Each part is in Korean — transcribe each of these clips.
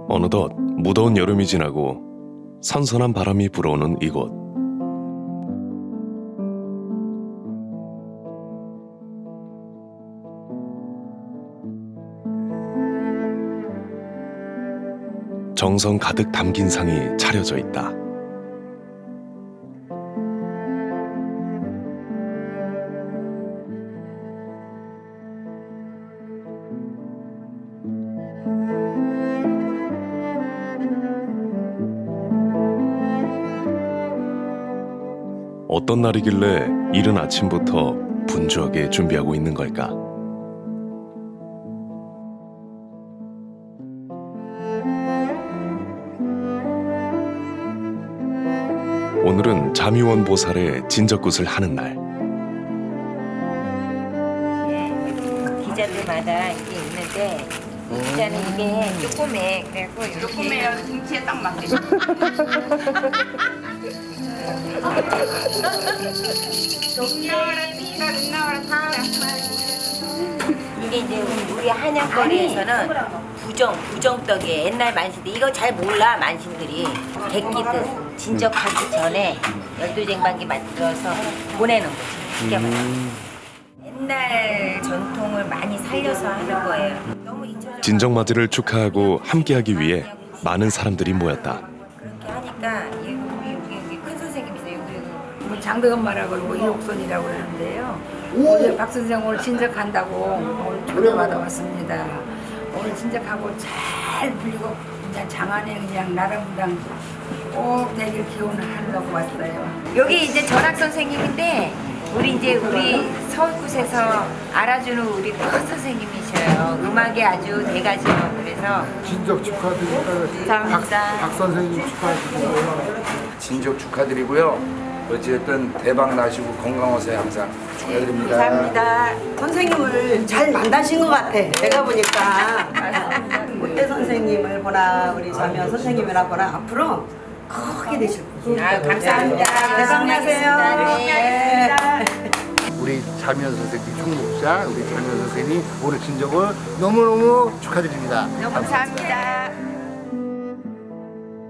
어느덧 무더운 여름이 지나고 선선한 바람이 불어오는 이곳. 정성 가득 담긴 상이 차려져 있다. 어떤 날이길래 이른 아침부터 분주하게 준비하고 있는 걸까? 오늘은 자미원 보살의 진적굿을 하는 날. 기자들마다 이게 있는데 기자는 이게 조그매 그래갖고 조그매요. 등치에 딱 맞게. 이게 이제 우리 한양거리에서는 부정떡이에요. 옛날 만신들 이거 잘 몰라 만신들이 객기들 진적하기 전에 열두쟁반기 만들어서 보내는 거죠. 쉽게 말하면 옛날 전통을 많이 살려서 하는 거예요. 너무 잊혀져. 진정맞이를 축하하고 함께하기 위해 많은 사람들이 모였다. 그렇게 하니까 여기 큰 선생님이세요. 여기 장대건마라고 뭐 이옥선이라고 그러는데요. 오늘 박 선생 오늘 진적한다고 오늘 초대받아 왔습니다. 오늘 진적하고 잘 불리고 그냥 장안에 그냥 나라무당 꼭 되길 기원을 하려고 왔어요. 여기 이제 전학 선생님인데 우리 서울굿에서 알아주는 우리 큰 선생님이셔요. 음악에 아주 대가죠. 그래서 진적 축하드립니다. 감사합니다. 박 선생님 축하드립니다. 진적 축하드리고요. 어쨌든 대박 나시고 건강하세요 항상 축하드립니다. 감사합니다. 선생님을 잘 만나신 것 같아. 내가 보니까 꽃대 선생님을 보나 우리 자미원 선생님이라 보나 앞으로 크게 되실 거예요. 아, 감사합니다. 대박 나세요. 네. 우리 자미원 선생님 총무자 우리 자미원 선생님 오늘 진적을 너무너무 축하드립니다. 감사합니다.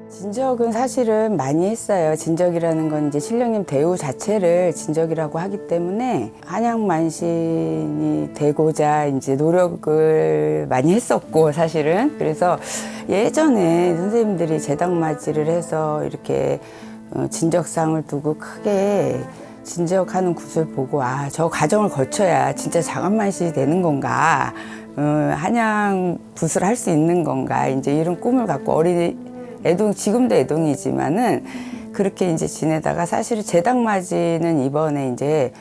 진적은 사실은 많이 했어요. 진적이라는 건 이제 신령님 대우 자체를 진적이라고 하기 때문에 한양만신이 되고자 이제 노력을 많이 했었고 사실은 그래서 예전에 선생님들이 제당맞이를 해서 이렇게 진적상을 두고 크게 진적하는 굿을 보고 아, 저 과정을 거쳐야 진짜 장안만신이 되는 건가 한양 굿을 할 수 있는 건가 이제 이런 꿈을 갖고 어린 지금도 애동이지만은 그렇게 이제 지내다가 사실은 제당맞이는 이번에 이제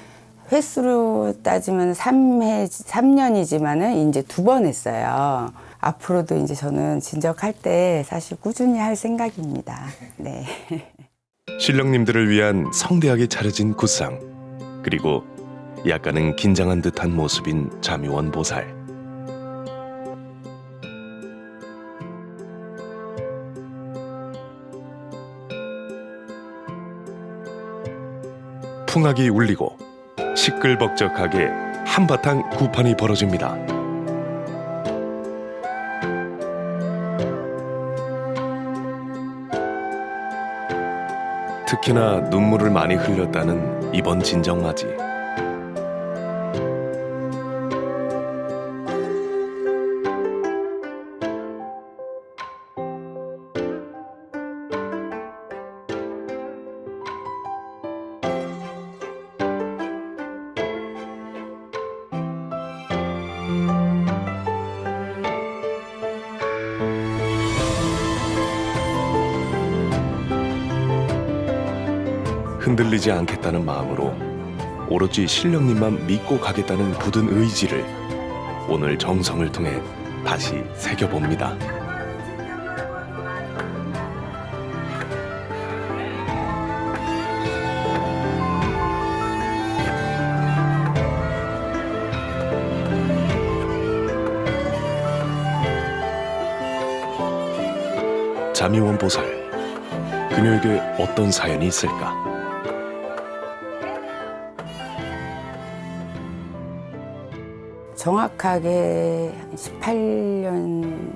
횟수로 따지면 3년이지만은 이제 2번 했어요. 앞으로도 이제 저는 진적할 때 사실 꾸준히 할 생각입니다. 네. 신령님들을 위한 성대하게 차려진 굿상, 그리고 약간은 긴장한 듯한 모습인 자미원 보살. 풍악이 울리고 시끌벅적하게 한바탕 구판이 벌어집니다. 특히나 눈물을 많이 흘렸다는 이번 진정맞이. 흔들리지 않겠다는 마음으로 오로지 신령님만 믿고 가겠다는 굳은 의지를 오늘 정성을 통해 다시 새겨봅니다. 자미원 보살, 그녀에게 어떤 사연이 있을까? 정확하게 18년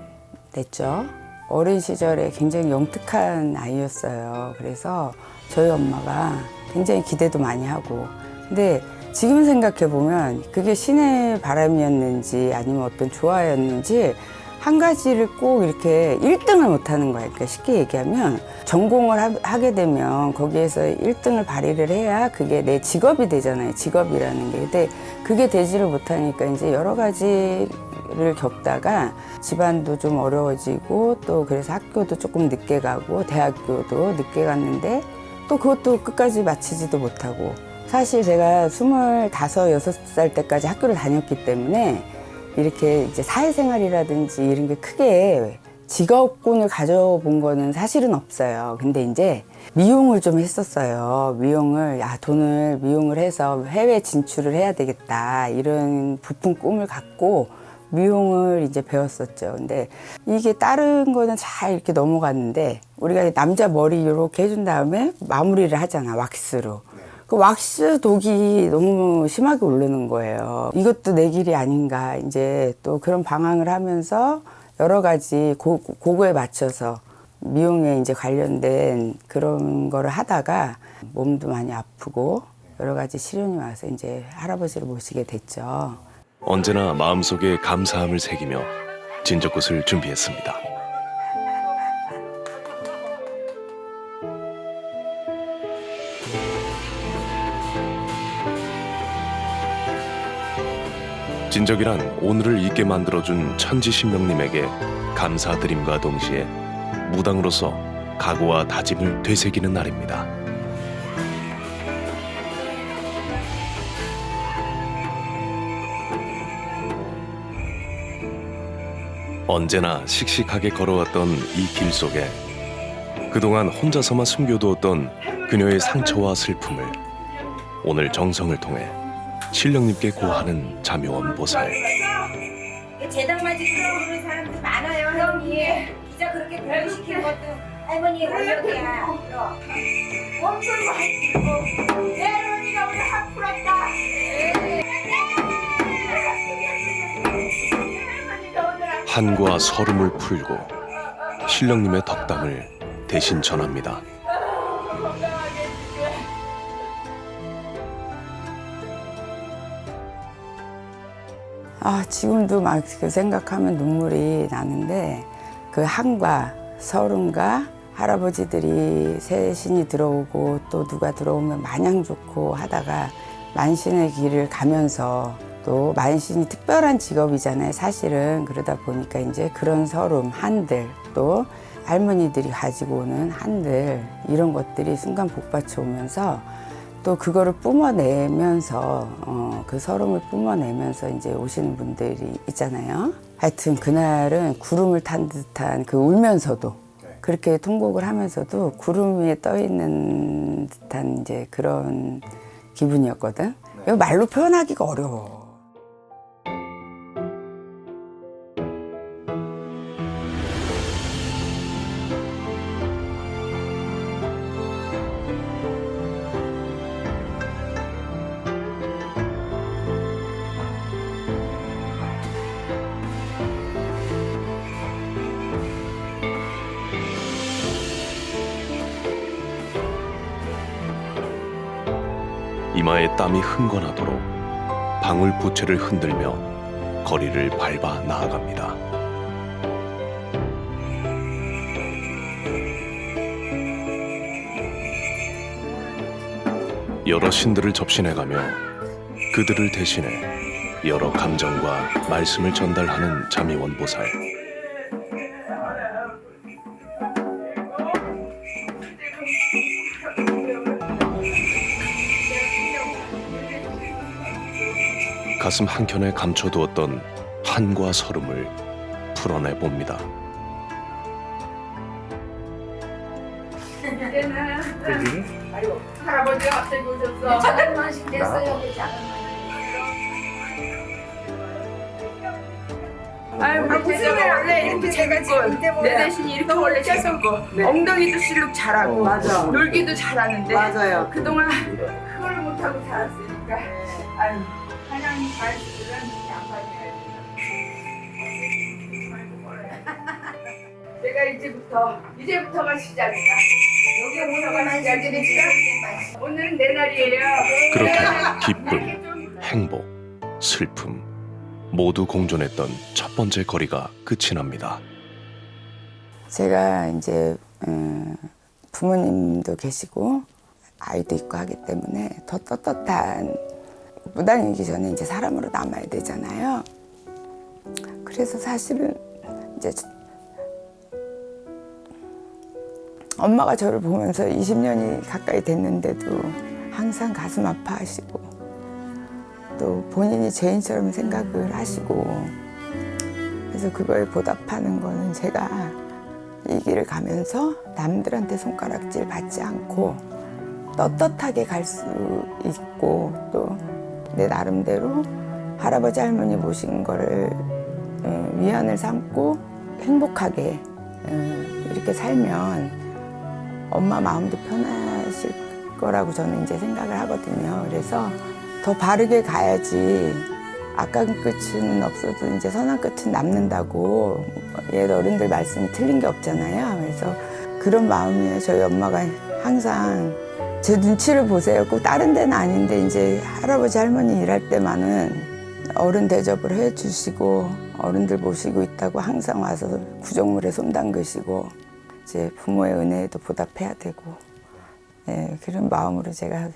됐죠. 어린 시절에 굉장히 영특한 아이였어요. 그래서 저희 엄마가 굉장히 기대도 많이 하고. 근데 지금 생각해 보면 그게 신의 바람이었는지 아니면 어떤 조화였는지 한 가지를 꼭 이렇게 1등을 못하는 거예요. 그러니까 쉽게 얘기하면 전공을 하게 되면 거기에서 1등을 발휘를 해야 그게 내 직업이 되잖아요. 직업이라는 게. 근데 그게 되지를 못하니까 이제 여러 가지를 겪다가 집안도 좀 어려워지고 또 그래서 학교도 조금 늦게 가고 대학교도 늦게 갔는데 또 그것도 끝까지 마치지도 못하고 사실 제가 25, 6살 때까지 학교를 다녔기 때문에 이렇게 이제 사회생활이라든지 이런 게 크게 직업군을 가져본 거는 사실은 없어요. 근데 이제 미용을 좀 했었어요. 돈을 미용을 해서 해외 진출을 해야 되겠다. 이런 부푼 꿈을 갖고 미용을 이제 배웠었죠. 근데 이게 다른 거는 잘 이렇게 넘어갔는데 우리가 남자 머리 이렇게 해준 다음에 마무리를 하잖아, 왁스로. 그 왁스 독이 너무 심하게 오르는 거예요. 이것도 내 길이 아닌가. 이제 또 그런 방황을 하면서 여러 가지 고거에 맞춰서 미용에 이제 관련된 그런 거를 하다가 몸도 많이 아프고 여러 가지 시련이 와서 이제 할아버지를 모시게 됐죠. 언제나 마음속에 감사함을 새기며 진저꽃을 준비했습니다. 진적이란 오늘을 있게 만들어준 천지신명님에게 감사드림과 동시에 무당으로서 각오와 다짐을 되새기는 날입니다. 언제나 씩씩하게 걸어왔던 이 길 속에 그동안 혼자서만 숨겨두었던 그녀의 상처와 슬픔을 오늘 정성을 통해 신령님께 고하는 자묘원 보살. 재당맞이 그러는 사람들 많아요, 형님. 진짜 그렇게 변시킨 것도 할머니의 권력이야. 엄청 많이 들고 내 할머니가 우리 한 풀었다. 한과 서름을 풀고 신령님의 덕담을 대신 전합니다. 지금도 막 그 생각하면 눈물이 나는데 그 한과 서름과 할아버지들이 새신이 들어오고 또 누가 들어오면 마냥 좋고 하다가 만신의 길을 가면서 또 만신이 특별한 직업이잖아요, 사실은. 그러다 보니까 이제 그런 서름, 한들, 또 할머니들이 가지고 오는 한들, 이런 것들이 순간 복받쳐 오면서 또 그거를 뿜어내면서, 그 서름을 뿜어내면서 이제 오시는 분들이 있잖아요. 하여튼 그날은 구름을 탄 듯한 그 울면서도 그렇게 통곡을 하면서도 구름 위에 떠 있는 듯한 이제 그런 기분이었거든. 이거 말로 표현하기가 어려워. 이마에 땀이 흥건하도록 방울부채를 흔들며 거리를 밟아 나아갑니다. 여러 신들을 접신해가며 그들을 대신해 여러 감정과 말씀을 전달하는 자미원 보살. 가슴 한켠에 감춰두었던 한과 서름을 풀어내 봅니다. 할아버지 앞에 오셨어. 작은 만식 됐어요. 아유, 무슨 말 원래 이렇게 제가 지금 내 대신이 이렇게 원래 됐었고 엉덩이도 실룩 잘하고 맞아. 놀기도 잘하는데 맞아요. 그동안 그걸 못하고 살았으니까 아유 하나님 말씀들은 안 받아요. 제가 이제부터가 시작이다. 여기부터가 시작이니까 오늘은 내 날이에요. 그렇게 기쁨, 행복, 슬픔 모두 공존했던 첫 번째 거리가 끝이 납니다. 제가 이제 부모님도 계시고 아이도 있고 하기 때문에 더 떳떳한 무당이기 전에 이제 사람으로 남아야 되잖아요. 그래서 사실은 이제 엄마가 저를 보면서 20년이 가까이 됐는데도 항상 가슴 아파하시고 또 본인이 죄인처럼 생각을 하시고 그래서 그거에 보답하는 거는 제가 이 길을 가면서 남들한테 손가락질 받지 않고 떳떳하게 갈 수 있고 또 내 나름대로 할아버지 할머니 모신 거를 위안을 삼고 행복하게 이렇게 살면 엄마 마음도 편하실 거라고 저는 이제 생각을 하거든요. 그래서 더 바르게 가야지 악한 끝은 없어도 이제 선한 끝은 남는다고 옛 어른들 말씀이 틀린 게 없잖아요. 그래서 그런 마음이에요. 저희 엄마가 항상 제 눈치를 보세요. 꼭 다른 데는 아닌데 이제 할아버지 할머니 일할 때만은 어른 대접을 해주시고 어른들 모시고 있다고 항상 와서 구정물에 손 담그시고 이제 부모의 은혜에도 보답해야 되고 그런 마음으로 제가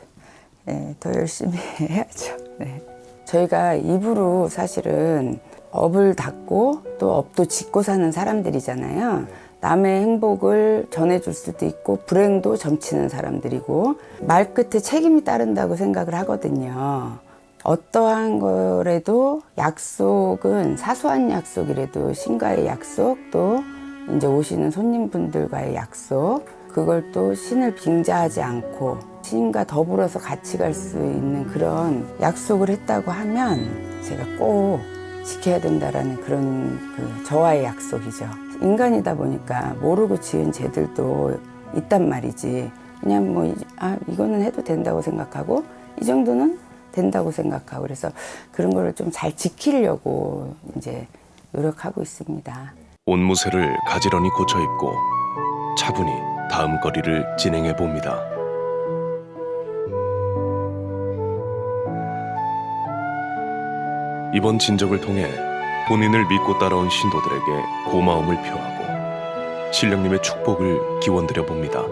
더 열심히 해야죠. 네. 저희가 입으로 사실은 업을 닦고 또 업도 짓고 사는 사람들이잖아요. 남의 행복을 전해줄 수도 있고 불행도 점치는 사람들이고 말끝에 책임이 따른다고 생각을 하거든요. 어떠한 거라도 약속은 사소한 약속이라도 신과의 약속 또 이제 오시는 손님분들과의 약속 그걸 또 신을 빙자하지 않고 신과 더불어서 같이 갈 수 있는 그런 약속을 했다고 하면 제가 꼭 지켜야 된다라는 그런 저와의 약속이죠. 인간이다 보니까 모르고 지은 죄들도 있단 말이지. 그냥 뭐 이거는 해도 된다고 생각하고 이 정도는 된다고 생각하고 그래서 그런 거를 좀 잘 지키려고 이제 노력하고 있습니다. 옷무새를 가지런히 고쳐 입고 차분히 다음 거리를 진행해 봅니다. 이번 진적을 통해 본인을 믿고 따라온 신도들에게 고마움을 표하고 신령님의 축복을 기원드려 봅니다.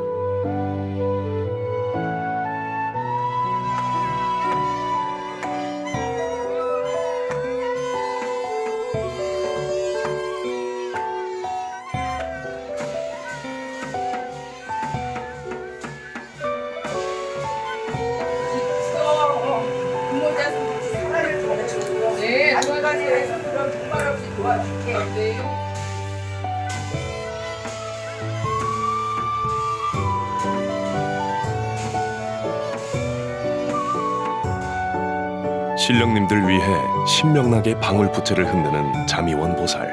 신령님들 위해 신명나게 방울부채를 흔드는 자미원 보살.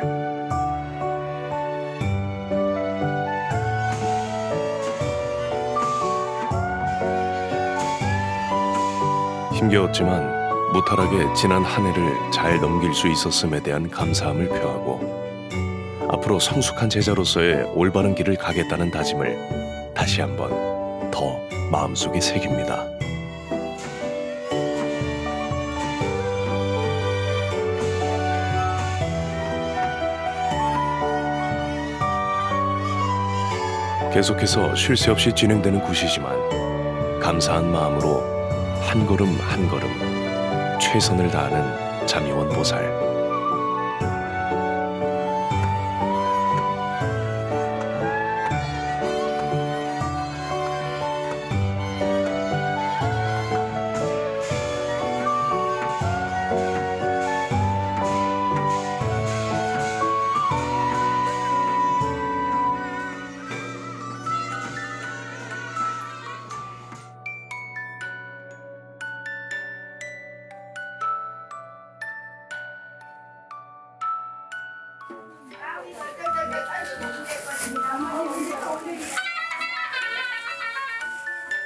힘겨웠지만 무탈하게 지난 한 해를 잘 넘길 수 있었음에 대한 감사함을 표하고 앞으로 성숙한 제자로서의 올바른 길을 가겠다는 다짐을 다시 한번 더 마음속에 새깁니다. 계속해서 쉴 새 없이 진행되는 굿이지만 감사한 마음으로 한 걸음 한 걸음 최선을 다하는 자미원 보살.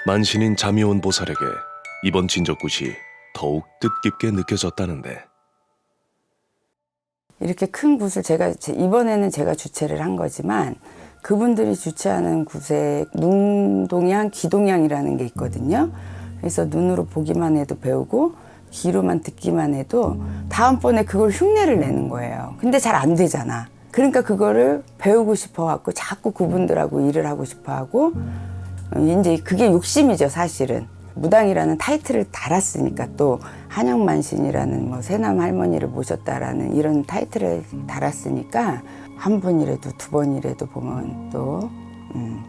만신인 자미원 보살에게 이번 진적굿이 더욱 뜻깊게 느껴졌다는데 이렇게 큰 굿을 이번에는 제가 주최를 한 거지만 그분들이 주최하는 곳에 눈동양, 귀동양이라는 게 있거든요. 그래서 눈으로 보기만 해도 배우고 귀로만 듣기만 해도 다음번에 그걸 흉내를 내는 거예요. 근데 잘 안 되잖아. 그러니까 그거를 배우고 싶어 갖고 자꾸 그분들하고 일을 하고 싶어 하고 이제 그게 욕심이죠, 사실은. 무당이라는 타이틀을 달았으니까 또 한양만신이라는 뭐 새남 할머니를 모셨다라는 이런 타이틀을 달았으니까 한 번이라도 두 번이라도 보면 또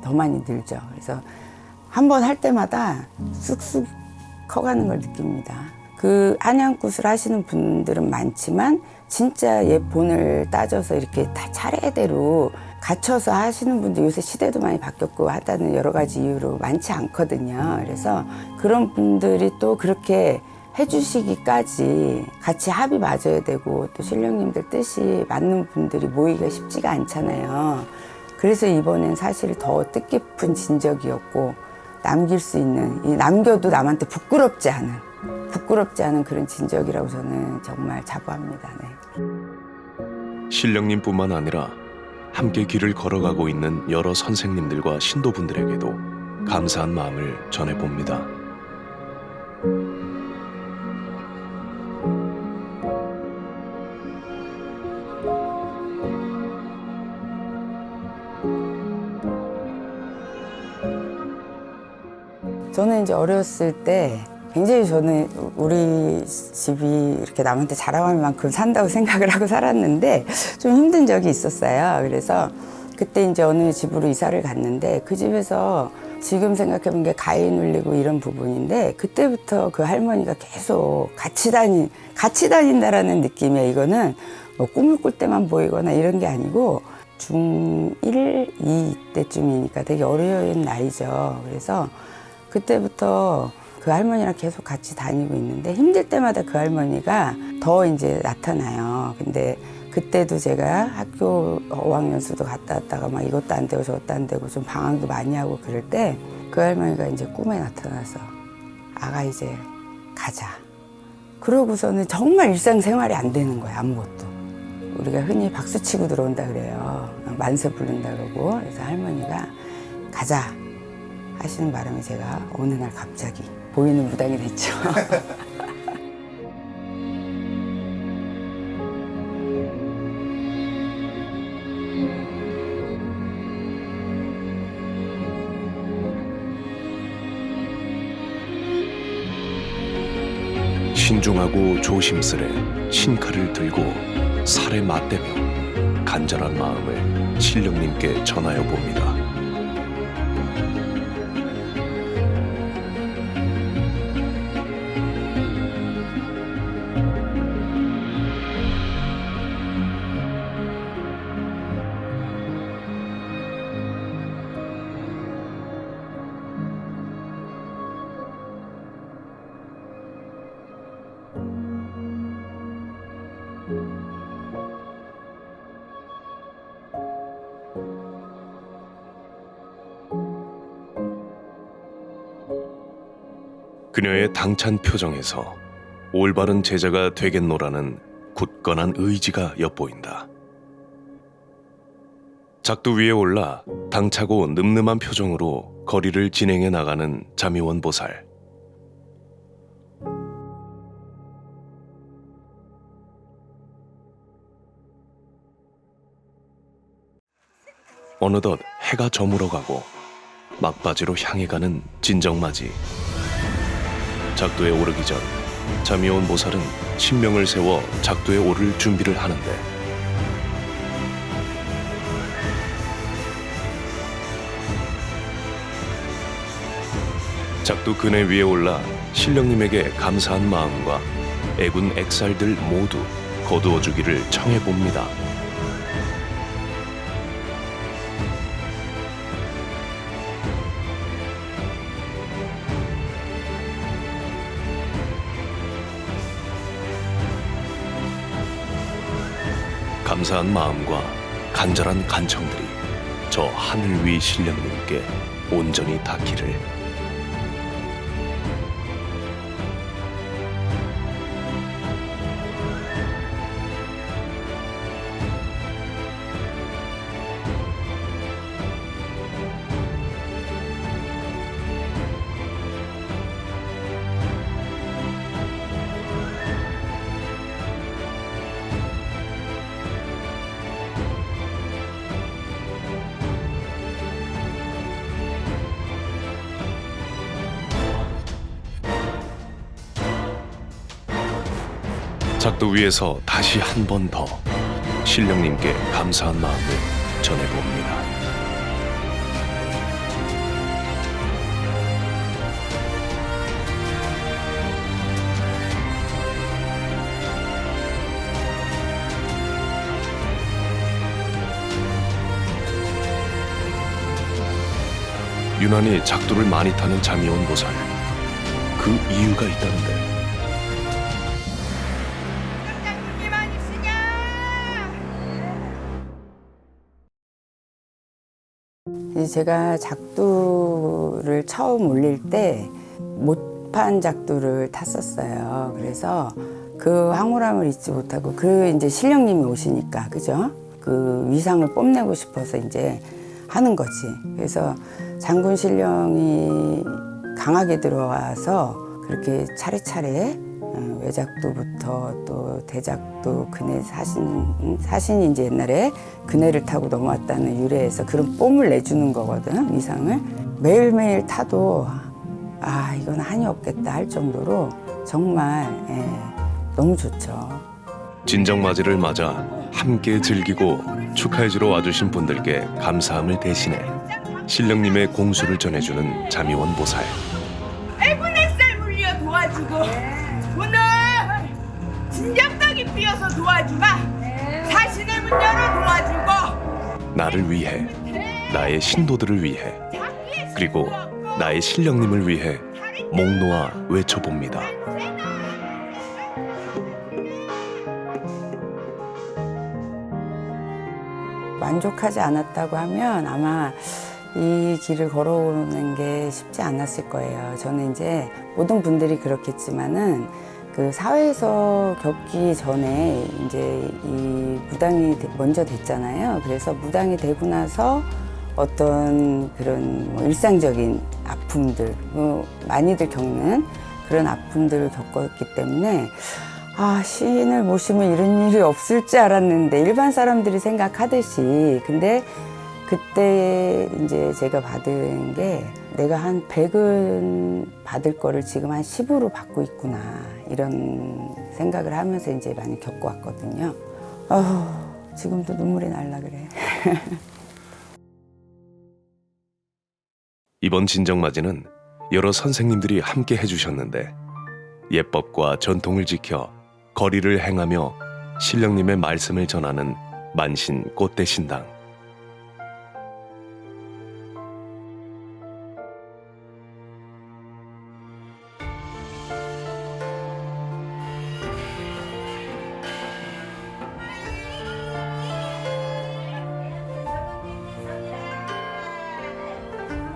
더 많이 늘죠. 그래서 한 번 할 때마다 쑥쑥 커가는 걸 느낍니다. 그 한양굿을 하시는 분들은 많지만 진짜 예본을 따져서 이렇게 다 차례대로 갖춰서 하시는 분들 요새 시대도 많이 바뀌었고 하다는 여러 가지 이유로 많지 않거든요. 그래서 그런 분들이 또 그렇게 해주시기까지 같이 합이 맞아야 되고 또 신령님들 뜻이 맞는 분들이 모이기가 쉽지가 않잖아요. 그래서 이번엔 사실 더 뜻깊은 진적이었고 남길 수 있는, 이 남겨도 남한테 부끄럽지 않은 그런 진적이라고 저는 정말 자부합니다. 네. 신령님뿐만 아니라 함께 길을 걸어가고 있는 여러 선생님들과 신도분들에게도 감사한 마음을 전해봅니다. 저는 이제 어렸을 때 굉장히 저는 우리 집이 이렇게 남한테 자랑할 만큼 산다고 생각을 하고 살았는데 좀 힘든 적이 있었어요. 그래서 그때 이제 어느 집으로 이사를 갔는데 그 집에서 지금 생각해보면 게 가위 눌리고 이런 부분인데 그때부터 그 할머니가 계속 같이 다닌다라는 느낌이에요. 이거는 뭐 꿈을 꿀 때만 보이거나 이런 게 아니고 중1, 2 때쯤이니까 되게 어려운 나이죠. 그래서 그때부터 그 할머니랑 계속 같이 다니고 있는데 힘들 때마다 그 할머니가 더 이제 나타나요. 근데 그때도 제가 학교 어학연수도 갔다 왔다가 막 이것도 안 되고 저것도 안 되고 좀 방황도 많이 하고 그럴 때 그 할머니가 이제 꿈에 나타나서 아가 이제 가자. 그러고서는 정말 일상생활이 안 되는 거예요. 아무것도. 우리가 흔히 박수치고 들어온다 그래요. 만세 부른다 그러고. 그래서 할머니가 가자 하시는 바람에 제가 어느 날 갑자기 보이는 무당이 됐죠. 신중하고 조심스레 신칼을 들고 살에 맞대며 간절한 마음을 신령님께 전하여 봅니다. 그녀의 당찬 표정에서 올바른 제자가 되겠노라는 굳건한 의지가 엿보인다. 작두 위에 올라 당차고 늠름한 표정으로 거리를 진행해 나가는 자미원 보살. 어느덧 해가 저물어가고 막바지로 향해 가는 진정맞이. 작두에 오르기 전 자미원 보살은 신명을 세워 작두에 오를 준비를 하는데 작두 그네 위에 올라 신령님에게 감사한 마음과 애군 액살들 모두 거두어 주기를 청해 봅니다. 감사한 마음과 간절한 간청들이 저 하늘 위 신령님께 온전히 닿기를. 작두 위에서 다시 한 번 더 신령님께 감사한 마음을 전해봅니다. 유난히 작두를 많이 타는 자미원 보살. 그 이유가 있다는데. 이제 제가 작두를 처음 올릴 때 못판 작두를 탔었어요. 그래서 그 황홀함을 잊지 못하고 그 이제 신령님이 오시니까 그죠? 그 위상을 뽐내고 싶어서 이제 하는 거지. 그래서 장군 신령이 강하게 들어와서 그렇게 차례차례 외작두부터 또 대작두 그네 사신이 이제 옛날에 그네를 타고 넘어왔다는 유래에서 그런 뽐을 내주는 거거든, 위상을. 매일매일 타도 아 이건 한이 없겠다 할 정도로 정말 너무 좋죠. 진정맞이를 맞아 함께 즐기고 축하해주러 와주신 분들께 감사함을 대신해 신령님의 공수를 전해주는 자미원 보살. 아이고 햇살 물려 도와주고 오늘 진작떡이 피어서 도와주마. 사신의 문 열어 도와주고 나를 위해, 나의 신도들을 위해, 그리고 나의 신령님을 위해 목 놓아 외쳐봅니다. 만족하지 않았다고 하면 아마 이 길을 걸어오는 게 쉽지 않았을 거예요. 저는 이제 모든 분들이 그렇겠지만은 그 사회에서 겪기 전에 이제 이 무당이 먼저 됐잖아요. 그래서 무당이 되고 나서 어떤 그런 뭐 일상적인 아픔들, 많이들 겪는 그런 아픔들을 겪었기 때문에 아, 시인을 모시면 이런 일이 없을 줄 알았는데 일반 사람들이 생각하듯이. 근데 그때 이제 제가 받은 게 내가 한 100은 받을 거를 지금 한 10으로 받고 있구나 이런 생각을 하면서 이제 많이 겪어왔거든요. 지금도 눈물이 날라 그래. 이번 진정맞이는 여러 선생님들이 함께 해주셨는데 예법과 전통을 지켜 거리를 행하며 신령님의 말씀을 전하는 만신 꽃대신당.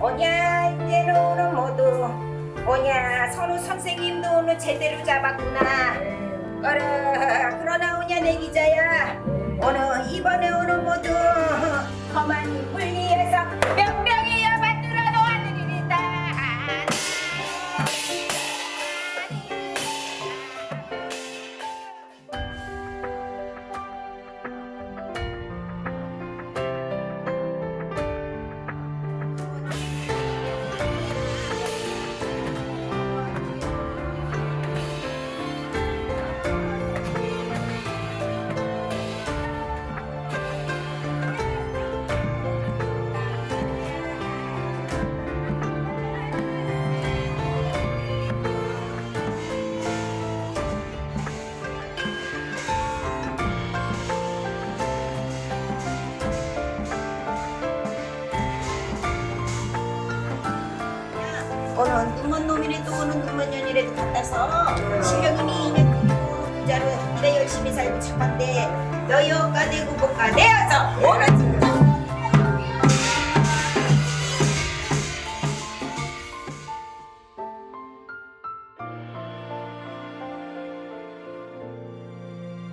오냐 이제는 오늘 모두 오냐 선우 선생님도 오늘 제대로 잡았구나. 그러나 오냐 내 기자야 오늘 이번에 오늘 모두 험한 분리해서 명명이여 만들어 놓아드리리다. 오늘 눈먼 놈이라도 오는 눈먼 년이라도 갖다서 실력이니 인연 그리고 부자로 내 열심히 살고 싶은데 너희 억가 되고 복가 되어서 오늘 진짜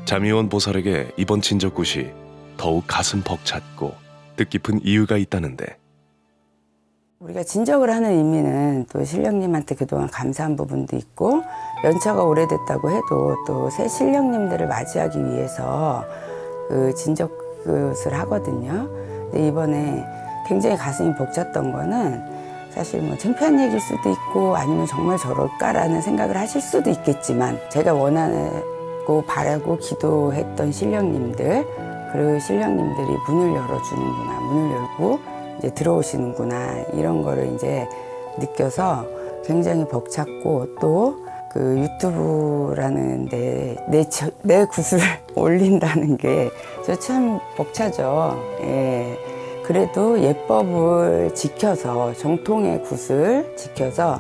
자미원 보살에게 이번 진적굿이 더욱 가슴 벅찼고 뜻깊은 이유가 있다는데. 우리가 진적을 하는 의미는 또 신령님한테 그동안 감사한 부분도 있고 연차가 오래됐다고 해도 또 새 신령님들을 맞이하기 위해서 그 진적굿을 하거든요. 근데 이번에 굉장히 가슴이 벅찼던 거는 사실 뭐 창피한 얘기일 수도 있고 아니면 정말 저럴까라는 생각을 하실 수도 있겠지만 제가 원하는 믿고 바라고 기도했던 신령님들, 그 신령님들이 문을 열어주는구나, 문을 열고 이제 들어오시는구나, 이런 거를 이제 느껴서 굉장히 벅찼고, 또 그 유튜브라는 내 구슬을 올린다는 게 저 참 벅차죠. 예. 그래도 예법을 지켜서, 정통의 굿을 지켜서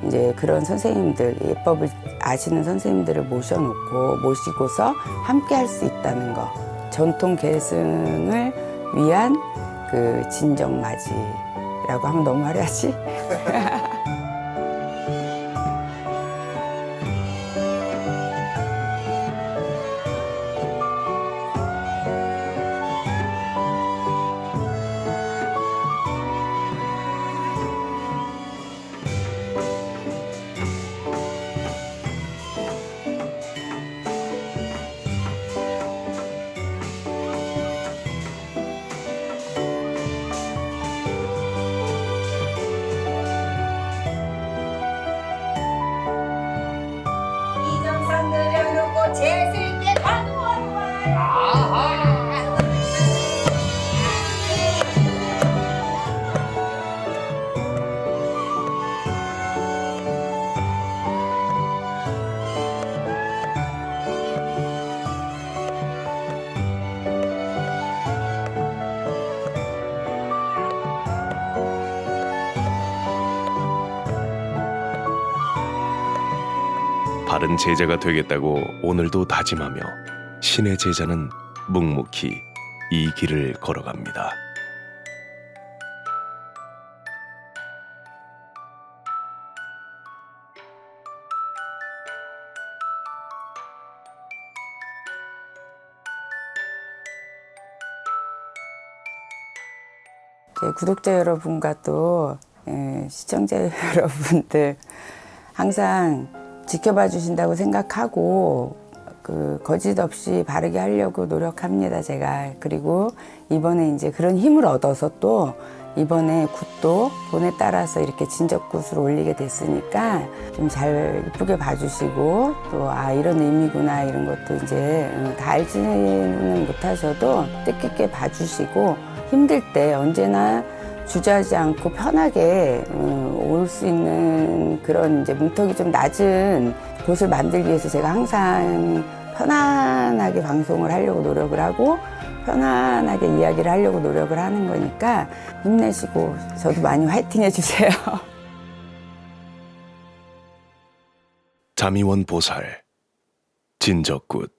이제 그런 선생님들, 예법을 아시는 선생님들을 모시고서 함께 할 수 있다는 거. 전통 계승을 위한 그 진정맞이라고 하면 너무 화려하지? 이정상 들여놓고 재수있게 가도하러 와요. 바른 제자가 되겠다고 오늘도 다짐하며 신의 제자는 묵묵히 이 길을 걸어갑니다. 제 구독자 여러분과 또 시청자 여러분들 항상 지켜봐 주신다고 생각하고 그 거짓 없이 바르게 하려고 노력합니다, 제가. 그리고 이번에 이제 그런 힘을 얻어서 또 이번에 굿도 본에 따라서 이렇게 진적굿을 올리게 됐으니까 좀 잘 이쁘게 봐주시고 또 아 이런 의미구나 이런 것도 이제 다 알지는 못하셔도 뜻깊게 봐주시고 힘들 때 언제나 주저하지 않고 편하게 올 수 있는 그런 이제 문턱이 좀 낮은 곳을 만들기 위해서 제가 항상 편안하게 방송을 하려고 노력을 하고 편안하게 이야기를 하려고 노력을 하는 거니까 힘내시고 저도 많이 화이팅 해주세요. 자미원 보살 진적굿